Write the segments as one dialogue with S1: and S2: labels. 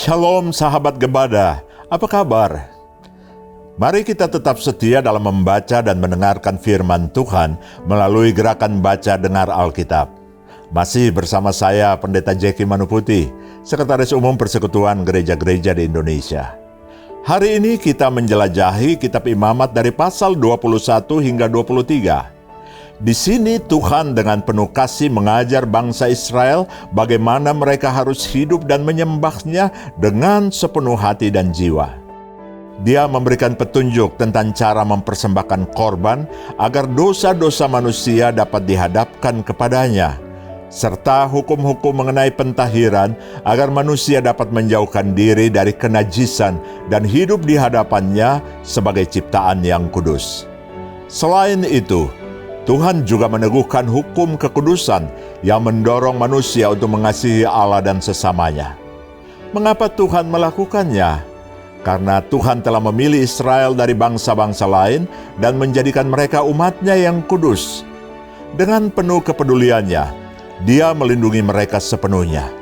S1: Shalom sahabat Gebada, apa kabar? Mari kita tetap setia dalam membaca dan mendengarkan firman Tuhan melalui gerakan baca dengar Alkitab. Masih bersama saya Pendeta Jeki Manuputi, Sekretaris Umum Persekutuan Gereja-Gereja di Indonesia. Hari ini kita menjelajahi kitab Imamat dari pasal 21 hingga 23. Di sini Tuhan dengan penuh kasih mengajar bangsa Israel bagaimana mereka harus hidup dan menyembahnya dengan sepenuh hati dan jiwa. Dia memberikan petunjuk tentang cara mempersembahkan korban agar dosa-dosa manusia dapat dihadapkan kepadanya, serta hukum-hukum mengenai pentahiran agar manusia dapat menjauhkan diri dari kenajisan dan hidup di hadapannya sebagai ciptaan yang kudus. Selain itu, Tuhan juga meneguhkan hukum kekudusan yang mendorong manusia untuk mengasihi Allah dan sesamanya. Mengapa Tuhan melakukannya? Karena Tuhan telah memilih Israel dari bangsa-bangsa lain dan menjadikan mereka umat-Nya yang kudus. Dengan penuh kepeduliannya, Dia melindungi mereka sepenuhnya.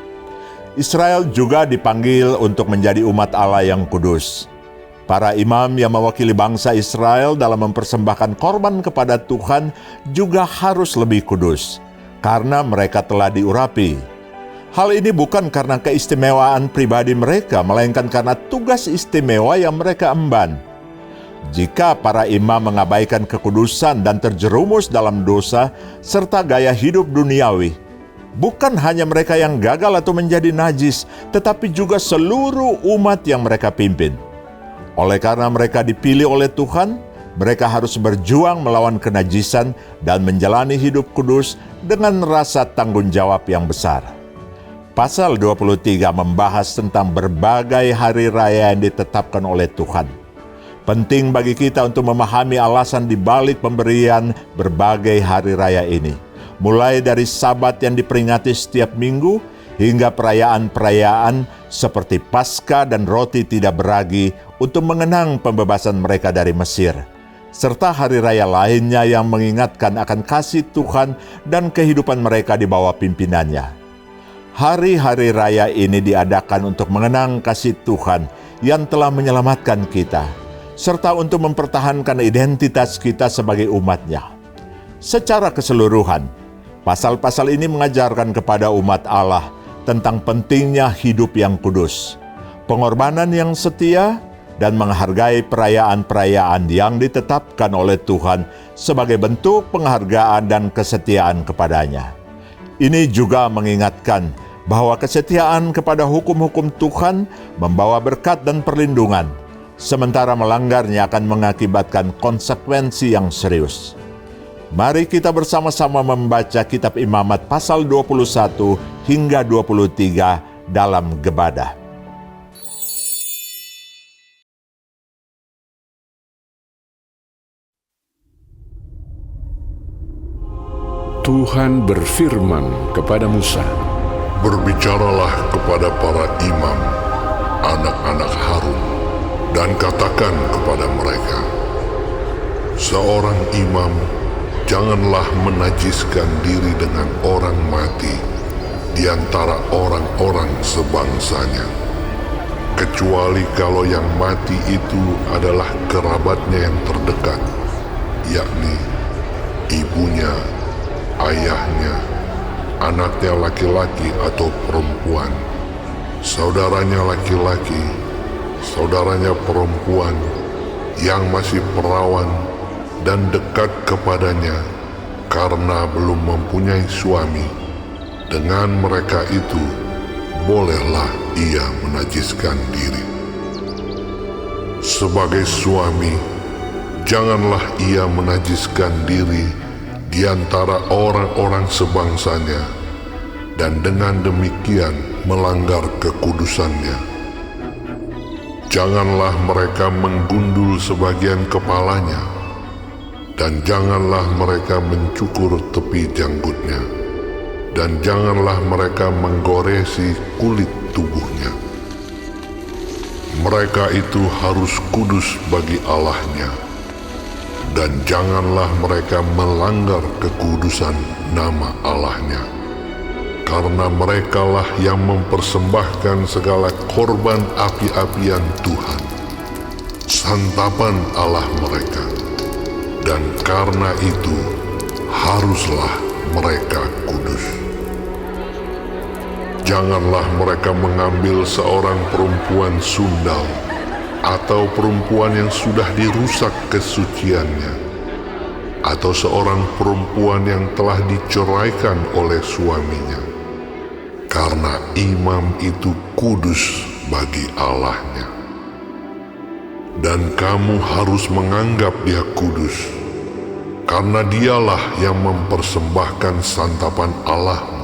S1: Israel juga dipanggil untuk menjadi umat Allah yang kudus. Para imam yang mewakili bangsa Israel dalam mempersembahkan korban kepada Tuhan juga harus lebih kudus, karena mereka telah diurapi. Hal ini bukan karena keistimewaan pribadi mereka, melainkan karena tugas istimewa yang mereka emban. Jika para imam mengabaikan kekudusan dan terjerumus dalam dosa serta gaya hidup duniawi, bukan hanya mereka yang gagal atau menjadi najis, tetapi juga seluruh umat yang mereka pimpin. Oleh karena mereka dipilih oleh Tuhan, mereka harus berjuang melawan kenajisan dan menjalani hidup kudus dengan rasa tanggung jawab yang besar. Pasal 23 membahas tentang berbagai hari raya yang ditetapkan oleh Tuhan. Penting bagi kita untuk memahami alasan di balik pemberian berbagai hari raya ini. Mulai dari Sabat yang diperingati setiap minggu, hingga perayaan-perayaan seperti Paskah dan roti tidak beragi untuk mengenang pembebasan mereka dari Mesir, serta hari raya lainnya yang mengingatkan akan kasih Tuhan dan kehidupan mereka di bawah pimpinannya. Hari-hari raya ini diadakan untuk mengenang kasih Tuhan yang telah menyelamatkan kita, serta untuk mempertahankan identitas kita sebagai umat-Nya. Secara keseluruhan, pasal-pasal ini mengajarkan kepada umat Allah tentang pentingnya hidup yang kudus, pengorbanan yang setia, dan menghargai perayaan-perayaan yang ditetapkan oleh Tuhan sebagai bentuk penghargaan dan kesetiaan kepadanya. Ini juga mengingatkan bahwa kesetiaan kepada hukum-hukum Tuhan membawa berkat dan perlindungan, sementara melanggarnya akan mengakibatkan konsekuensi yang serius. Mari kita bersama-sama membaca kitab Imamat pasal 21 hingga 23 dalam Gebada.
S2: Tuhan berfirman kepada Musa,
S3: "Berbicaralah kepada para imam, anak-anak Harun, dan katakan kepada mereka, seorang imam janganlah menajiskan diri dengan orang mati di antara orang-orang sebangsanya, kecuali kalau yang mati itu adalah kerabatnya yang terdekat, yakni ibunya, ayahnya, anaknya laki-laki atau perempuan, saudaranya laki-laki, saudaranya perempuan yang masih perawan dan dekat kepadanya karena belum mempunyai suami. Dengan mereka itu bolehlah ia menajiskan diri. Sebagai suami, janganlah ia menajiskan diri di antara orang-orang sebangsanya, dan dengan demikian melanggar kekudusannya. Janganlah mereka menggundul sebagian kepalanya, dan janganlah mereka mencukur tepi janggutnya, dan janganlah mereka menggoresi kulit tubuhnya. Mereka itu harus kudus bagi Allahnya, dan janganlah mereka melanggar kekudusan nama Allahnya. karena merekalah yang mempersembahkan segala korban api-apian Tuhan, santapan Allah mereka, dan karena itu haruslah mereka kudus. Janganlah mereka mengambil seorang perempuan sundal atau perempuan yang sudah dirusak kesuciannya, atau seorang perempuan yang telah diceraikan oleh suaminya, karena imam itu kudus bagi Allahnya. Dan kamu harus menganggap dia kudus, karena dialah yang mempersembahkan santapan Allahmu.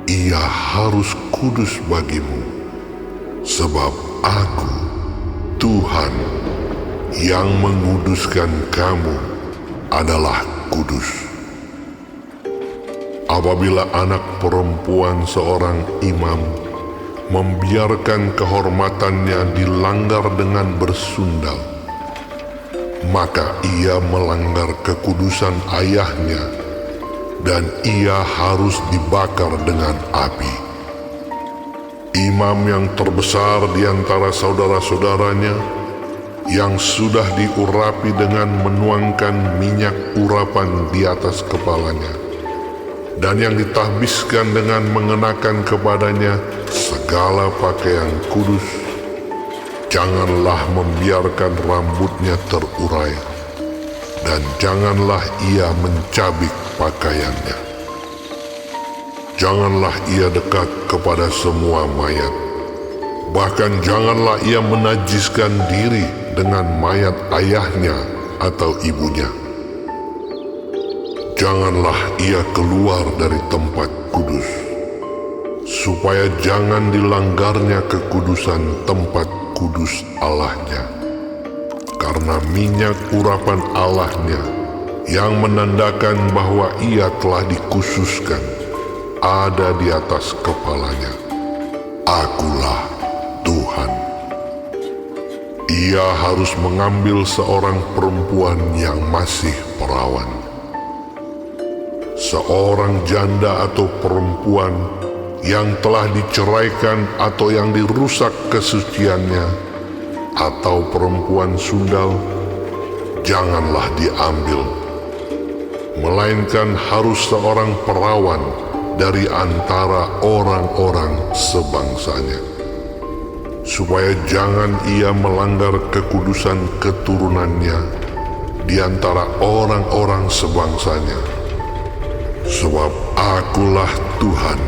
S3: Ia harus kudus bagimu, sebab Aku, Tuhan, yang menguduskan kamu adalah kudus. Apabila anak perempuan seorang imam membiarkan kehormatannya dilanggar dengan bersundal, maka ia melanggar kekudusan ayahnya, dan ia harus dibakar dengan api. Imam yang terbesar di antara saudara-saudaranya, yang sudah diurapi dengan menuangkan minyak urapan di atas kepalanya, dan yang ditahbiskan dengan mengenakan kepadanya segala pakaian kudus, janganlah membiarkan rambutnya terurai, dan janganlah ia mencabik pakaiannya. Janganlah ia dekat kepada semua mayat, bahkan janganlah ia menajiskan diri dengan mayat ayahnya atau ibunya. Janganlah ia keluar dari tempat kudus, supaya jangan dilanggarnya kekudusan tempat kudus Allahnya, karena minyak urapan Allahnya yang menandakan bahwa ia telah dikhususkan ada di atas kepalanya. Akulah Tuhan. Ia harus mengambil seorang perempuan yang masih perawan, seorang janda atau perempuan yang telah diceraikan atau yang dirusak kesuciannya, atau perempuan sundal, janganlah diambil, melainkan harus seorang perawan dari antara orang-orang sebangsanya, supaya jangan ia melanggar kekudusan keturunannya di antara orang-orang sebangsanya. Sebab Akulah Tuhan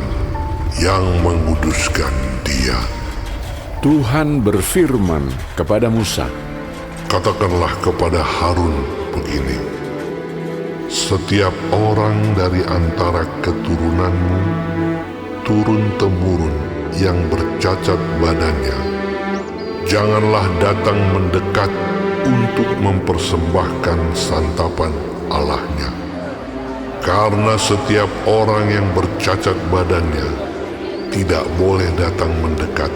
S3: yang menguduskan dia.
S2: Tuhan berfirman kepada Musa,
S3: Katakanlah kepada Harun begini: setiap orang dari antara keturunanmu turun-temurun yang bercacat badannya, janganlah datang mendekat untuk mempersembahkan santapan Allahnya. Karena setiap orang yang bercacat badannya tidak boleh datang mendekat.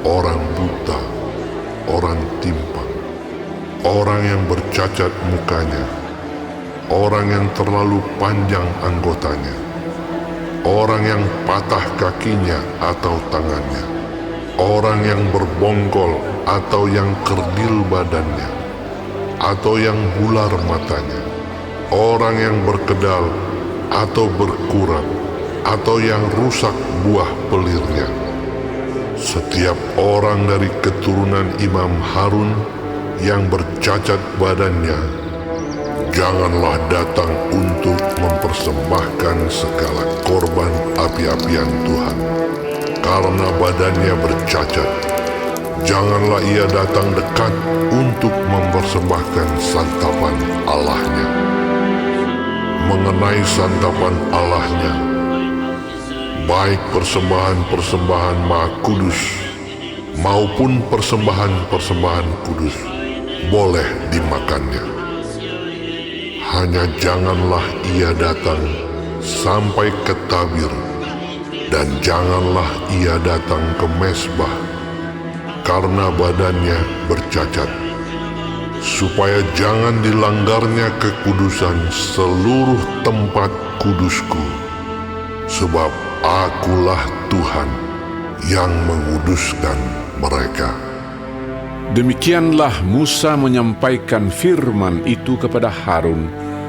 S3: Orang buta, orang timpang, orang yang bercacat mukanya, orang yang terlalu panjang anggotanya, orang yang patah kakinya atau tangannya, orang yang berbongkol atau yang kerdil badannya, atau yang bular matanya, orang yang berkedal atau berkurap, atau yang rusak buah pelirnya. Setiap orang dari keturunan Imam Harun yang bercacat badannya, janganlah datang untuk mempersembahkan segala korban api-apian Tuhan, karena badannya bercacat. Janganlah ia datang dekat untuk mempersembahkan santapan Allahnya. Mengenai santapan Allahnya, baik persembahan-persembahan Maha Kudus maupun persembahan-persembahan kudus, boleh dimakannya. Hanya janganlah ia datang sampai ke tabir, dan janganlah ia datang ke mezbah, karena badannya bercacat, supaya jangan dilanggarnya kekudusan seluruh tempat kudusku, sebab akulah Tuhan yang menguduskan mereka.
S2: Demikianlah Musa menyampaikan firman itu kepada Harun,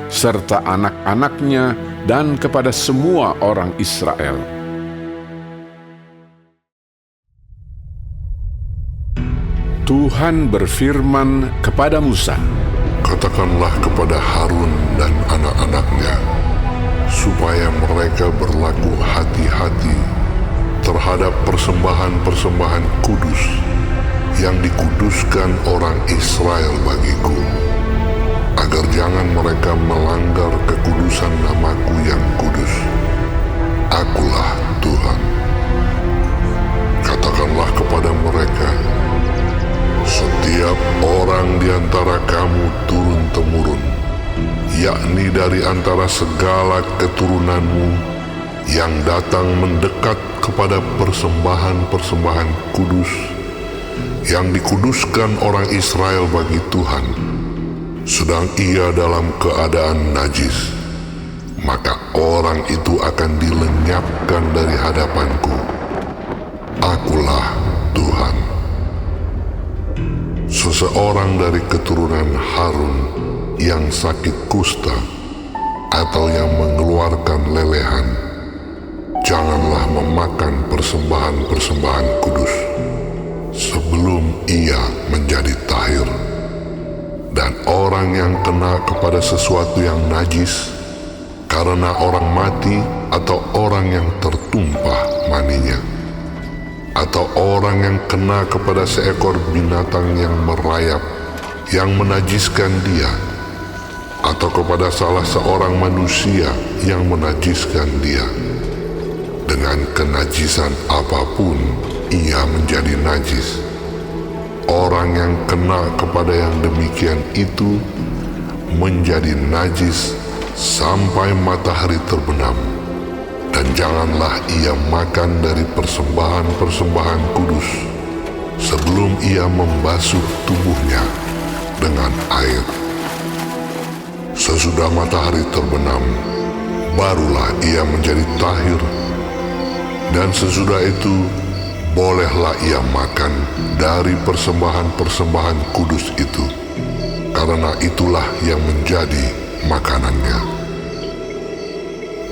S2: serta anak-anaknya dan kepada semua orang Israel. Tuhan berfirman kepada Musa,
S3: Katakanlah kepada Harun dan anak-anaknya, supaya mereka berlaku hati-hati terhadap persembahan-persembahan kudus yang dikuduskan orang Israel bagiku, agar jangan mereka melanggar kekudusan namaku yang kudus. Akulah Tuhan. Katakanlah kepada mereka, setiap orang di antara kamu turun-temurun, yakni dari antara segala keturunanmu yang datang mendekat kepada persembahan-persembahan kudus yang dikuduskan orang Israel bagi Tuhan, sedang ia dalam keadaan najis, maka orang itu akan dilenyapkan dari hadapanku. Akulah Tuhan. Seseorang dari keturunan Harun yang sakit kusta atau yang mengeluarkan lelehan, janganlah memakan persembahan-persembahan kudus sebelum ia menjadi tahir. Dan orang yang kena kepada sesuatu yang najis karena orang mati atau orang yang tertumpah maninya, atau orang yang kena kepada seekor binatang yang merayap yang menajiskan dia, atau kepada salah seorang manusia yang menajiskan dia, dengan kenajisan apapun ia menjadi najis. Orang yang kena kepada yang demikian itu menjadi najis sampai matahari terbenam, dan janganlah ia makan dari persembahan-persembahan kudus sebelum ia membasuh tubuhnya dengan air. Sesudah matahari terbenam, barulah ia menjadi tahir, dan sesudah itu bolehlah ia makan dari persembahan-persembahan kudus itu, karena itulah yang menjadi makanannya.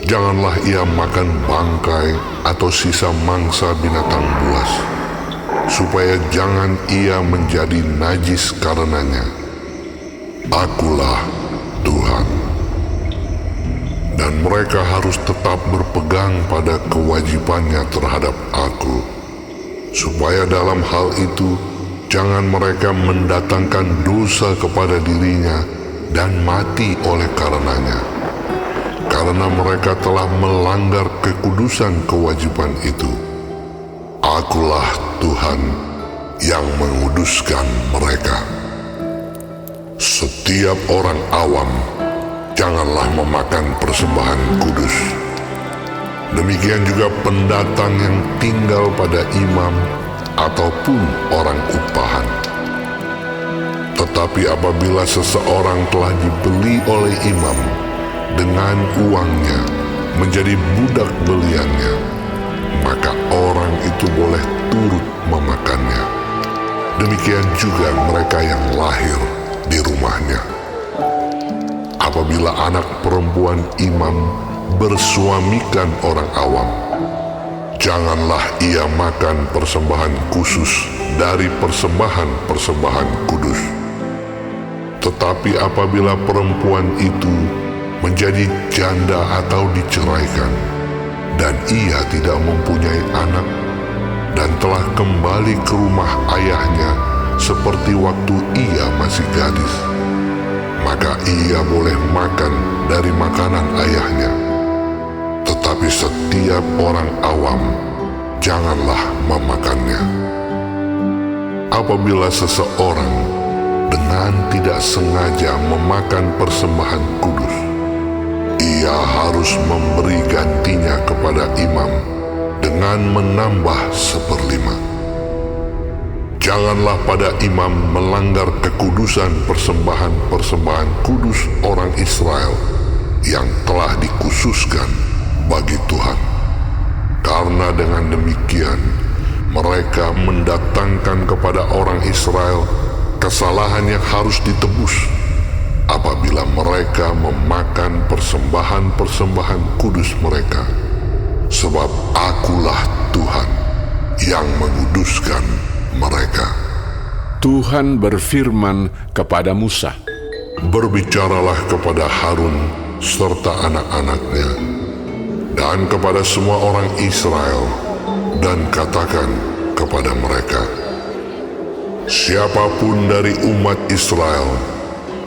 S3: Janganlah ia makan bangkai atau sisa mangsa binatang buas, supaya jangan ia menjadi najis karenanya. Akulah Tuhan. Dan mereka harus tetap berpegang pada kewajibannya terhadap aku, supaya dalam hal itu jangan mereka mendatangkan dosa kepada dirinya dan mati oleh karenanya, karena mereka telah melanggar kekudusan kewajiban itu. Akulah Tuhan yang menguduskan mereka. Setiap orang awam janganlah memakan persembahan kudus. Demikian juga pendatang yang tinggal pada imam ataupun orang upahan. Tetapi apabila seseorang telah dibeli oleh imam dengan uangnya menjadi budak beliannya, maka orang itu boleh turut memakannya. Demikian juga mereka yang lahir di rumahnya. Apabila anak perempuan imam bersuamikan orang awam, janganlah ia makan persembahan khusus dari persembahan-persembahan kudus. Tetapi apabila perempuan itu menjadi janda atau diceraikan, dan ia tidak mempunyai anak, dan telah kembali ke rumah ayahnya seperti waktu ia masih gadis, maka ia boleh makan dari makanan ayahnya. Tetapi setiap orang awam janganlah memakannya. Apabila seseorang dengan tidak sengaja memakan persembahan kudus, ia harus memberi gantinya kepada imam dengan menambah 1/5. Janganlah pada imam melanggar kekudusan persembahan-persembahan kudus orang Israel yang telah dikhususkan bagi Tuhan. Karena dengan demikian mereka mendatangkan kepada orang Israel kesalahan yang harus ditebus apabila mereka memakan persembahan-persembahan kudus mereka. Sebab akulah Tuhan yang menguduskan mereka.
S2: Tuhan berfirman kepada Musa,
S3: Berbicaralah kepada Harun serta anak-anaknya dan kepada semua orang Israel, dan katakan kepada mereka, siapapun dari umat Israel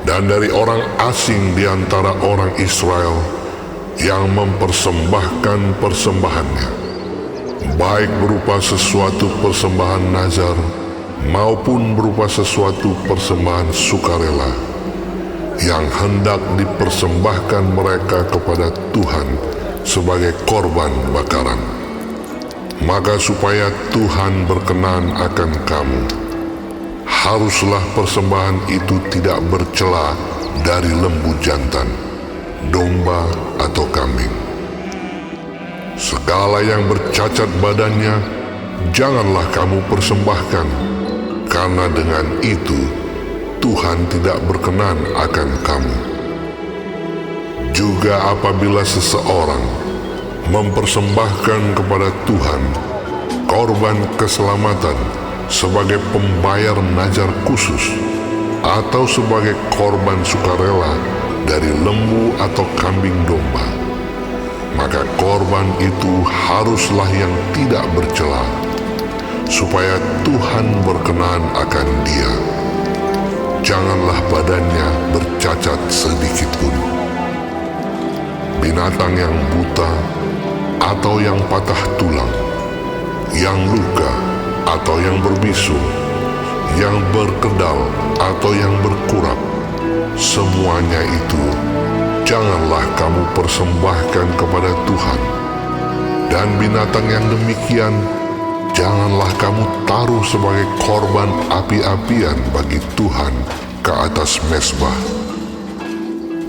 S3: dan dari orang asing di antara orang Israel yang mempersembahkan persembahannya, baik berupa sesuatu persembahan nazar maupun berupa sesuatu persembahan sukarela yang hendak dipersembahkan mereka kepada Tuhan sebagai korban bakaran, maka supaya Tuhan berkenan akan kamu, haruslah persembahan itu tidak bercela dari lembu jantan, domba atau kambing. Segala yang bercacat badannya janganlah kamu persembahkan, karena dengan itu Tuhan tidak berkenan akan kamu. Juga apabila seseorang mempersembahkan kepada Tuhan korban keselamatan sebagai pembayar nazar khusus atau sebagai korban sukarela dari lembu atau kambing domba, maka korban itu haruslah yang tidak bercela, supaya Tuhan berkenan akan dia. Janganlah badannya bercacat sedikit pun. Binatang yang buta atau yang patah tulang, yang luka atau yang berbisu, yang berkedal atau yang berkurap, semuanya itu janganlah kamu persembahkan kepada Tuhan. Dan binatang yang demikian janganlah kamu taruh sebagai korban api-apian bagi Tuhan ke atas mezbah.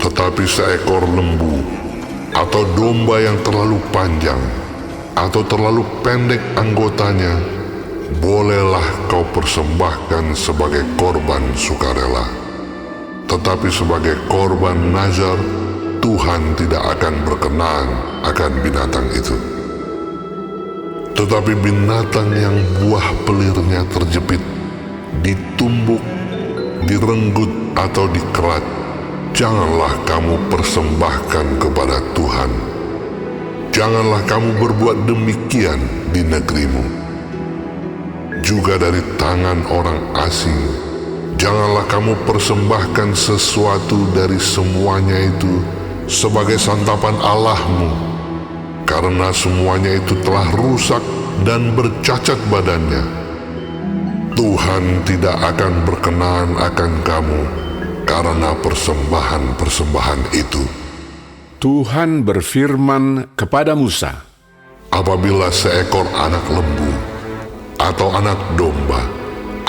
S3: Tetapi seekor lembu atau domba yang terlalu panjang atau terlalu pendek anggotanya, bolehlah kau persembahkan sebagai korban sukarela. Tetapi sebagai korban nazar, Tuhan tidak akan berkenan akan binatang itu. Tetapi binatang yang buah pelirnya terjepit, ditumbuk, direnggut atau dikerat, janganlah kamu persembahkan kepada Tuhan. Janganlah kamu berbuat demikian di negerimu. Juga dari tangan orang asing, janganlah kamu persembahkan sesuatu dari semuanya itu sebagai santapan Allahmu, karena semuanya itu telah rusak dan bercacat badannya. Tuhan tidak akan berkenan akan kamu karena persembahan-persembahan itu.
S2: Tuhan berfirman kepada Musa,
S3: Apabila seekor anak lembu atau anak domba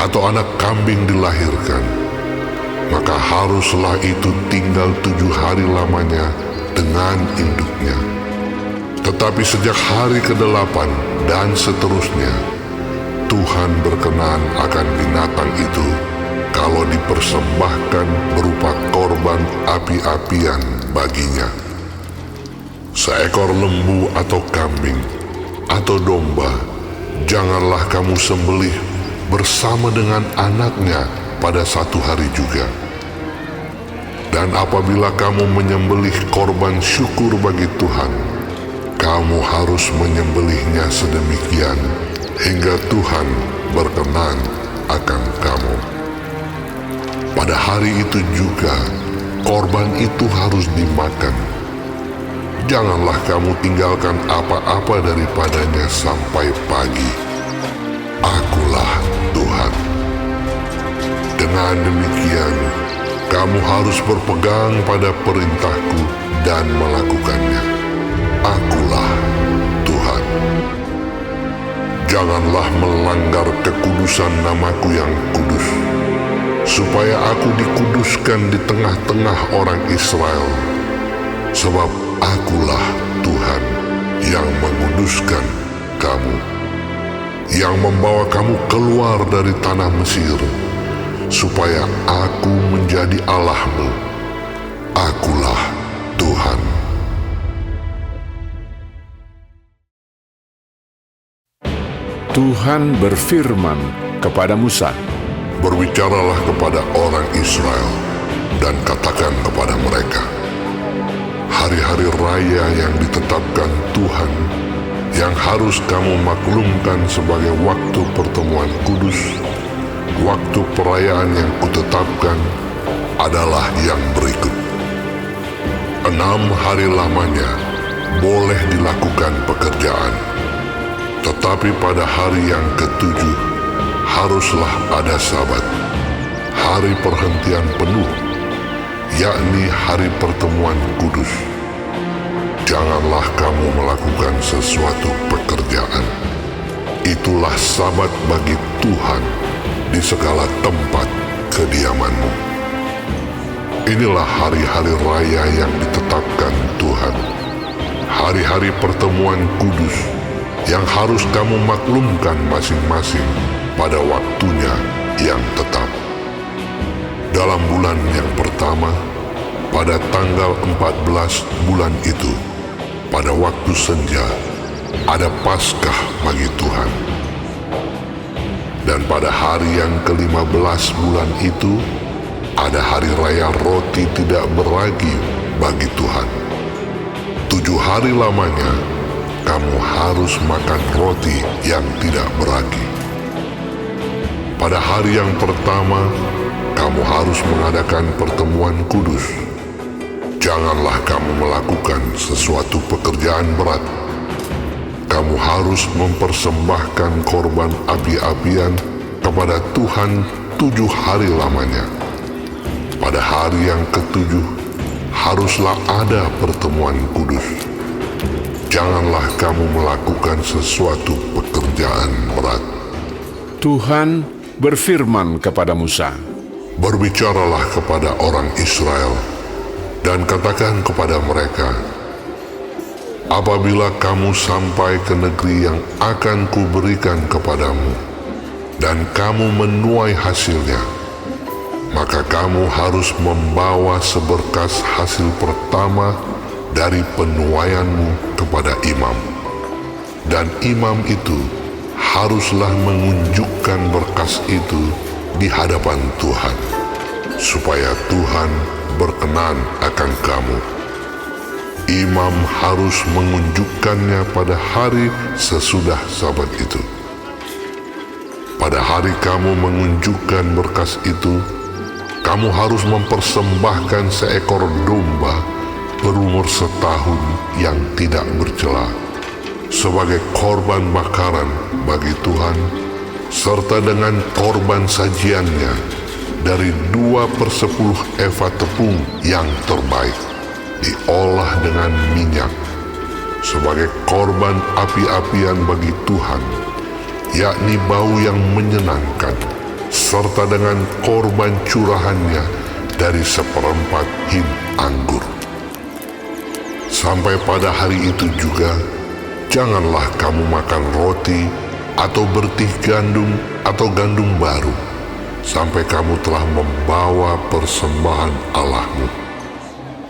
S3: atau anak kambing dilahirkan, maka haruslah itu tinggal 7 hari lamanya dengan induknya. Tetapi sejak hari ke-8 dan seterusnya, Tuhan berkenan akan binatang itu kalau dipersembahkan berupa korban api-apian baginya. Seekor lembu atau kambing atau domba janganlah kamu sembelih bersama dengan anaknya pada 1 hari juga. Dan apabila kamu menyembelih korban syukur bagi Tuhan, kamu harus menyembelihnya sedemikian hingga Tuhan berkenan akan kamu. Pada hari itu juga korban itu harus dimakan. Janganlah kamu tinggalkan apa-apa daripadanya sampai pagi. Akulah Tuhan. Dengan demikian, kamu harus berpegang pada perintahku dan melakukannya. Akulah Tuhan. Janganlah melanggar kekudusan namaku yang kudus, supaya aku dikuduskan di tengah-tengah orang Israel. Sebab akulah Tuhan yang menguduskan kamu, yang membawa kamu keluar dari tanah Mesir, supaya aku menjadi Allahmu. Akulah Tuhan.
S2: Tuhan berfirman kepada Musa,
S3: Berbicaralah kepada orang Israel dan katakan kepada mereka, hari-hari raya yang ditetapkan Tuhan, yang harus kamu maklumkan sebagai waktu pertemuan kudus, waktu perayaan yang kutetapkan adalah yang berikut. 6 hari lamanya boleh dilakukan pekerjaan, tetapi pada hari yang ke-7 haruslah ada Sabat, hari perhentian penuh, yakni hari pertemuan kudus. Janganlah kamu melakukan sesuatu pekerjaan. Itulah Sabat bagi Tuhan di segala tempat kediamanmu. Inilah hari-hari raya yang ditetapkan Tuhan, hari-hari pertemuan kudus yang harus kamu maklumkan masing-masing pada waktunya yang tetap. Dalam bulan yang pertama, pada tanggal 14 bulan itu, pada waktu senja, ada Paskah bagi Tuhan. Dan pada hari yang ke-15 bulan itu, ada hari raya roti tidak beragi bagi Tuhan. 7 hari lamanya, kamu harus makan roti yang tidak beragi. Pada hari yang pertama, kamu harus mengadakan pertemuan kudus. Janganlah kamu melakukan sesuatu pekerjaan berat. Kamu harus mempersembahkan korban api-apian kepada Tuhan 7 hari lamanya. Pada hari yang ke-7, haruslah ada pertemuan kudus. Janganlah kamu melakukan sesuatu pekerjaan berat.
S2: Tuhan berfirman kepada Musa,
S3: Berbicaralah kepada orang Israel dan katakan kepada mereka, apabila kamu sampai ke negeri yang akan kuberikan kepadamu, dan kamu menuai hasilnya, maka kamu harus membawa seberkas hasil pertama dari penuaianmu kepada imam. Dan imam itu haruslah menunjukkan berkas itu di hadapan Tuhan, supaya Tuhan berkenan akan kamu. Imam harus menunjukkannya pada hari sesudah Sabat itu. Pada hari kamu menunjukkan berkas itu, kamu harus mempersembahkan seekor domba berumur setahun yang tidak bercela sebagai korban bakaran bagi Tuhan, serta dengan korban sajiannya dari 2/10 eva tepung yang terbaik, diolah dengan minyak, sebagai korban api-apian bagi Tuhan, yakni bau yang menyenangkan, serta dengan korban curahannya dari 1/4 hin anggur. Sampai pada hari itu juga, janganlah kamu makan roti atau bertih gandum atau gandum baru, sampai kamu telah membawa persembahan Allahmu.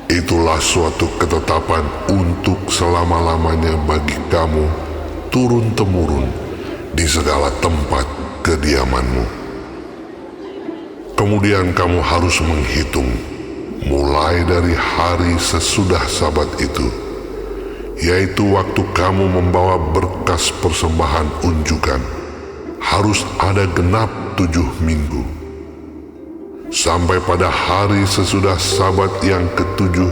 S3: Itulah suatu ketetapan untuk selama-lamanya bagi kamu, turun-temurun, di segala tempat kediamanmu. Kemudian kamu harus menghitung, mulai dari hari sesudah Sabat itu, yaitu waktu kamu membawa berkas persembahan unjukan, harus ada genap 7 minggu. Sampai pada hari sesudah Sabat yang ke-7,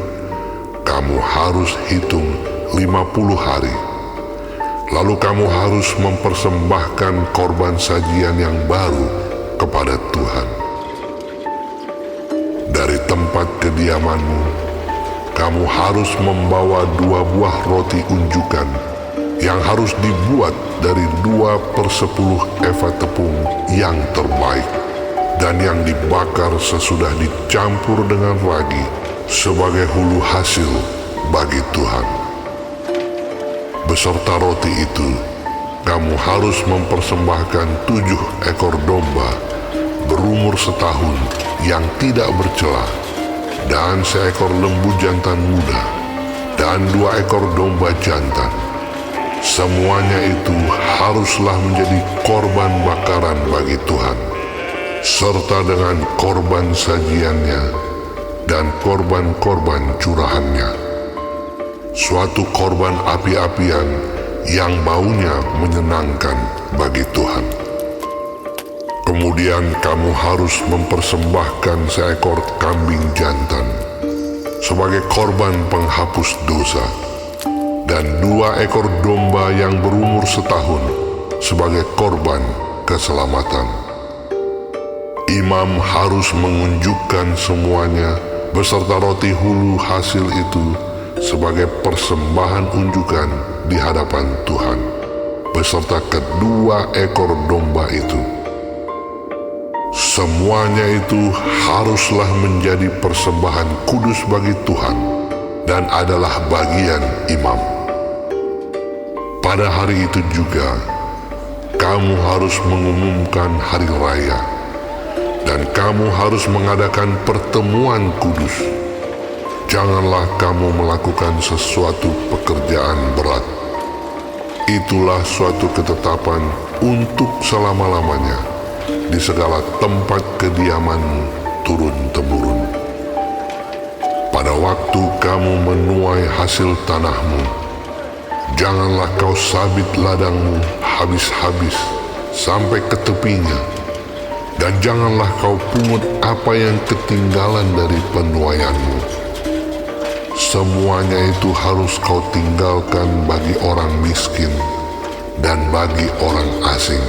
S3: kamu harus hitung 50 hari. Lalu kamu harus mempersembahkan korban sajian yang baru kepada Tuhan. Dari tempat kediamanmu, kamu harus membawa 2 buah roti unjukan yang harus dibuat dari 2/10 eva tepung yang terbaik dan yang dibakar sesudah dicampur dengan ragi sebagai hulu hasil bagi Tuhan. Beserta roti itu, kamu harus mempersembahkan 7 ekor domba berumur setahun yang tidak bercela, dan seekor lembu jantan muda, dan 2 ekor domba jantan. Semuanya itu haruslah menjadi korban bakaran bagi Tuhan, serta dengan korban sajiannya dan korban-korban curahannya, suatu korban api-apian yang baunya menyenangkan bagi Tuhan. Kemudian kamu harus mempersembahkan seekor kambing jantan sebagai korban penghapus dosa, dan 2 ekor domba yang berumur setahun sebagai korban keselamatan. Imam harus mengunjukkan semuanya beserta roti hulu hasil itu sebagai persembahan unjukan di hadapan Tuhan, beserta kedua ekor domba itu. Semuanya itu haruslah menjadi persembahan kudus bagi Tuhan dan adalah bagian imam. Pada hari itu juga, kamu harus mengumumkan hari raya, dan kamu harus mengadakan pertemuan kudus. Janganlah kamu melakukan sesuatu pekerjaan berat. Itulah suatu ketetapan untuk selama-lamanya di segala tempat kediamanmu turun-temurun. Pada waktu kamu menuai hasil tanahmu, janganlah kau sabit ladangmu habis-habis sampai ke tepinya, dan janganlah kau pungut apa yang ketinggalan dari penuaianmu. Semuanya itu harus kau tinggalkan bagi orang miskin dan bagi orang asing.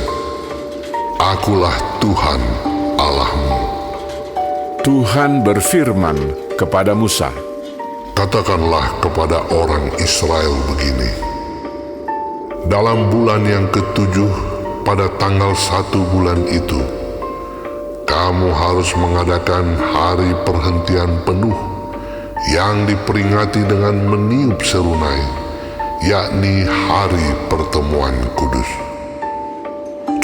S3: Akulah Tuhan Allahmu.
S2: Tuhan berfirman kepada Musa,
S3: Katakanlah kepada orang Israel begini: dalam bulan yang ke-7 pada tanggal 1 bulan itu, kamu harus mengadakan hari perhentian penuh yang diperingati dengan meniup serunai, yakni hari pertemuan kudus.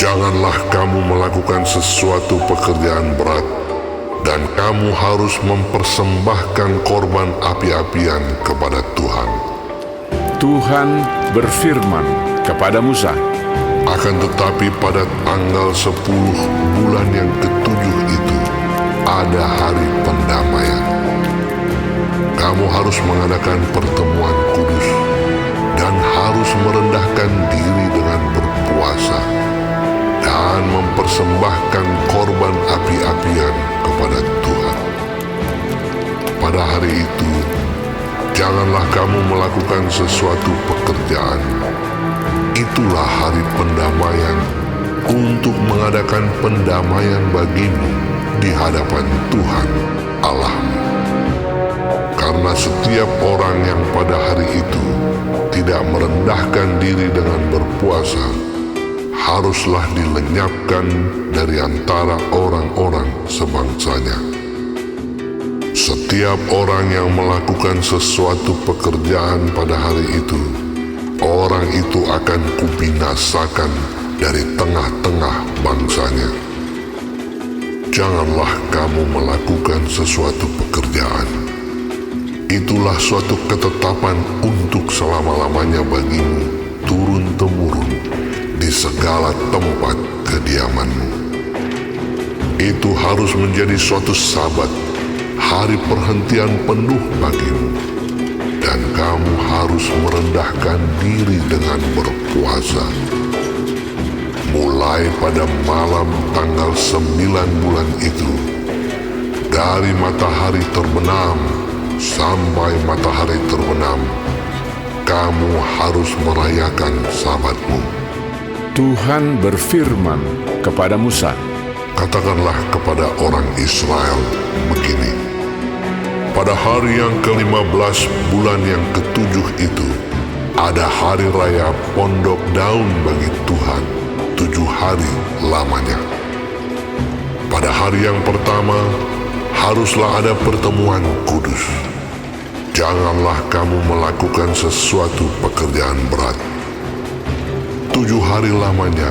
S3: Janganlah kamu melakukan sesuatu pekerjaan berat, dan kamu harus mempersembahkan korban api-apian kepada Tuhan.
S2: Tuhan berfirman kepada Musa,
S3: Akan tetapi pada tanggal 10 bulan yang ke-7 itu ada hari pendamaian. Kamu harus mengadakan pertemuan kudus dan harus merendahkan diri dengan berpuasa dan mempersembahkan korban api-apian kepada Tuhan. Pada hari itu, janganlah kamu melakukan sesuatu pekerjaan. Itulah hari pendamaian untuk mengadakan pendamaian bagimu di hadapan Tuhan Allahmu. Karena setiap orang yang pada hari itu tidak merendahkan diri dengan berpuasa, haruslah dilenyapkan dari antara orang-orang sebangsanya. Setiap orang yang melakukan sesuatu pekerjaan pada hari itu, orang itu akan kubinasakan dari tengah-tengah bangsanya. Janganlah kamu melakukan sesuatu pekerjaan. Itulah suatu ketetapan untuk selama-lamanya bagimu turun-temurun di segala tempat kediamanmu. Itu harus menjadi suatu sabat, hari perhentian penuh bagimu, dan kamu harus merendahkan diri dengan berpuasa. Mulai pada malam tanggal 9 bulan itu, dari matahari terbenam sampai matahari terbenam, kamu harus merayakan sabatmu.
S2: Tuhan berfirman kepada Musa,
S3: Katakanlah kepada orang Israel begini: pada hari yang ke-15 bulan yang ke-7 itu, ada hari raya pondok daun bagi Tuhan, 7 hari lamanya. Pada hari yang pertama, haruslah ada pertemuan kudus. Janganlah kamu melakukan sesuatu pekerjaan berat. 7 hari lamanya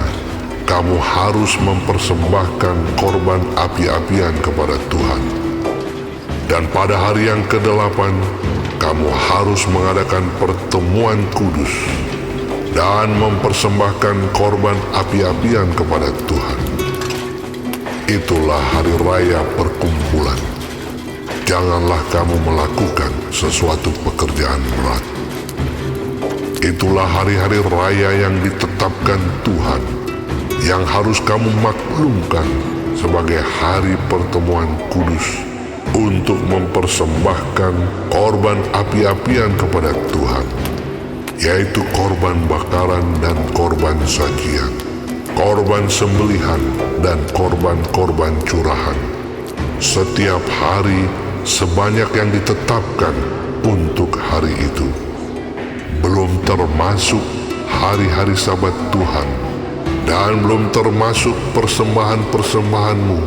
S3: kamu harus mempersembahkan korban api-apian kepada Tuhan. Dan pada hari yang ke-8 kamu harus mengadakan pertemuan kudus dan mempersembahkan korban api-apian kepada Tuhan. Itulah hari raya perkumpulan. Janganlah kamu melakukan sesuatu pekerjaan berat. Itulah hari-hari raya yang ditetapkan Tuhan, yang harus kamu maklumkan sebagai hari pertemuan kudus untuk mempersembahkan korban api-apian kepada Tuhan, yaitu korban bakaran dan korban sajian, korban sembelihan dan korban-korban curahan, setiap hari sebanyak yang ditetapkan untuk hari itu, belum termasuk hari-hari Sabat Tuhan, dan belum termasuk persembahan-persembahanmu,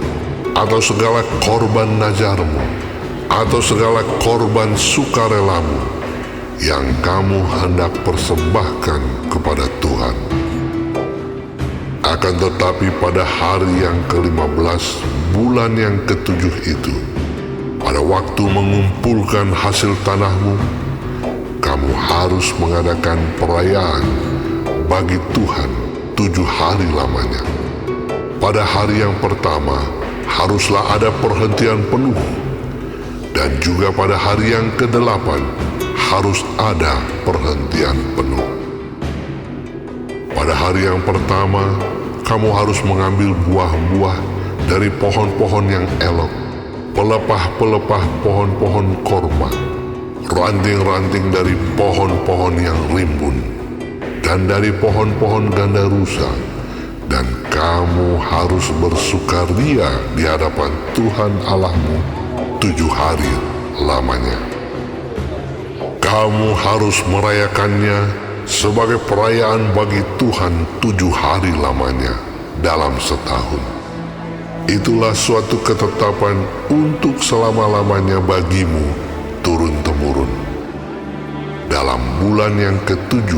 S3: atau segala korban nazarmu, atau segala korban sukarelamu yang kamu hendak persembahkan kepada Tuhan. Akan tetapi pada hari yang ke-15 bulan yang ke-7 itu, pada waktu mengumpulkan hasil tanahmu, kamu harus mengadakan perayaan bagi Tuhan 7 hari lamanya. Pada hari yang pertama haruslah ada perhentian penuh, dan juga pada hari yang ke-8 harus ada perhentian penuh. Pada hari yang pertama kamu harus mengambil buah-buah dari pohon-pohon yang elok, pelepah-pelepah pohon-pohon korma, ranting-ranting dari pohon-pohon yang rimbun, dan dari pohon-pohon gandarusa, dan kamu harus bersukaria di hadapan Tuhan Allahmu 7 hari lamanya. Kamu harus merayakannya sebagai perayaan bagi Tuhan 7 hari lamanya dalam setahun. Itulah suatu ketetapan untuk selama-lamanya bagimu turun-temurun. Dalam bulan yang ke-7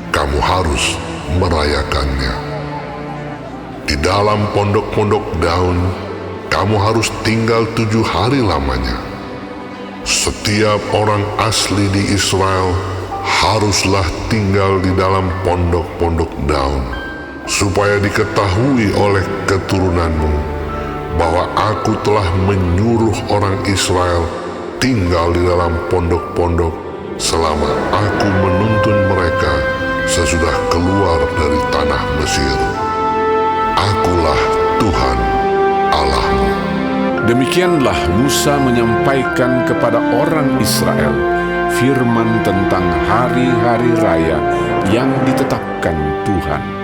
S3: kamu harus merayakannya. Di dalam pondok-pondok daun kamu harus tinggal 7 hari lamanya. Setiap orang asli di Israel haruslah tinggal di dalam pondok-pondok daun, supaya diketahui oleh keturunanmu bahwa aku telah menyuruh orang Israel tinggal di dalam pondok-pondok selama aku menuntun mereka sesudah keluar dari tanah Mesir. Akulah Tuhan Allahmu.
S2: Demikianlah Musa menyampaikan kepada orang Israel firman tentang hari-hari raya yang ditetapkan Tuhan.